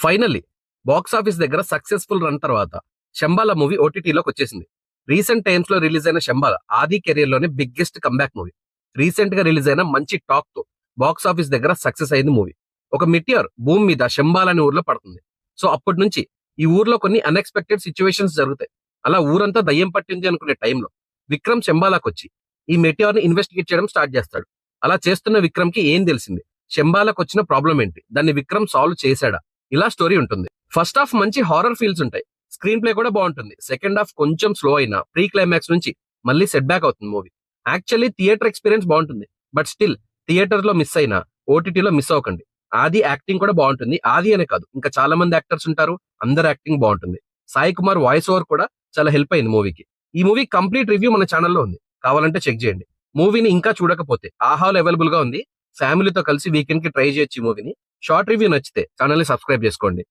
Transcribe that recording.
Finally box office దగ్గర successful run తర్వాత Shambhala movie ఓటీటీలోకి వచ్చేసింది. రీసెంట్ టైమ్స్ లో రిలీజ్ అయిన శంబాల ఆది కెరియర్ లోనే బిగ్గెస్ట్ కంబ్యాక్ మూవీ. రీసెంట్ గా రిలీజ్ అయిన మంచి టాక్ తో బాక్స్ ఆఫీస్ దగ్గర సక్సెస్ అయింది మూవీ. ఒక మిటియర్ భూమి మీద శంబాల అనే ఊర్లో పడుతుంది. సో అప్పటి నుంచి ఈ ఊర్లో కొన్ని అన్ఎక్స్పెక్టెడ్ సిచ్యువేషన్స్ జరుగుతాయి. అలా ఊరంతా దయ్యం పట్టింది అనుకునే టైంలో విక్రమ్ శంబాలాకి వచ్చి ఈ మెటియర్ ని ఇన్వెస్టిగేట్ చేయడం స్టార్ట్ చేస్తాడు. అలా చేస్తున్న విక్రమ్ కి ఏం తెలిసింది, శంబాలకు వచ్చిన ప్రాబ్లం ఏంటి, దాన్ని విక్రమ్ సాల్వ్ చేశాడా, ఇలా స్టోరీ ఉంటుంది. ఫస్ట్ హాఫ్ మంచి హారర్ ఫీల్స్ ఉంటాయి, స్క్రీన్ ప్లే కూడా బాగుంటుంది. సెకండ్ హాఫ్ కొంచెం స్లో అయినా ప్రీ క్లైమాక్స్ నుంచి మళ్ళీ సెట్ బ్యాక్ అవుతుంది మూవీ. యాక్చువల్లీ థియేటర్ ఎక్స్పీరియన్స్ బాగుంటుంది, బట్ స్టిల్ థియేటర్ లో మిస్ అయినా ఓటీటీలో మిస్ అవ్వకండి. ఆది యాక్టింగ్ కూడా బాగుంటుంది. ఆది అనే కాదు, ఇంకా చాలా మంది యాక్టర్స్ ఉంటారు, అందరు యాక్టింగ్ బాగుంటుంది. సాయి కుమార్ వాయిస్ ఓవర్ కూడా చాలా హెల్ప్ అయింది మూవీకి. ఈ మూవీ కంప్లీట్ రివ్యూ మన ఛానల్లో ఉంది, కావాలంటే చెక్ చేయండి. మూవీని ఇంకా చూడకపోతే ఆహాలో అవైలబుల్ గా ఉంది. ఫ్యామిలీతో కలిసి వీకెండ్ కి ట్రై చేయొచ్చు ఈ మూవీని. షార్ట్ రివ్యూ నచ్చితే ఛానల్ ని సబ్స్క్రైబ్ చేసుకోండి.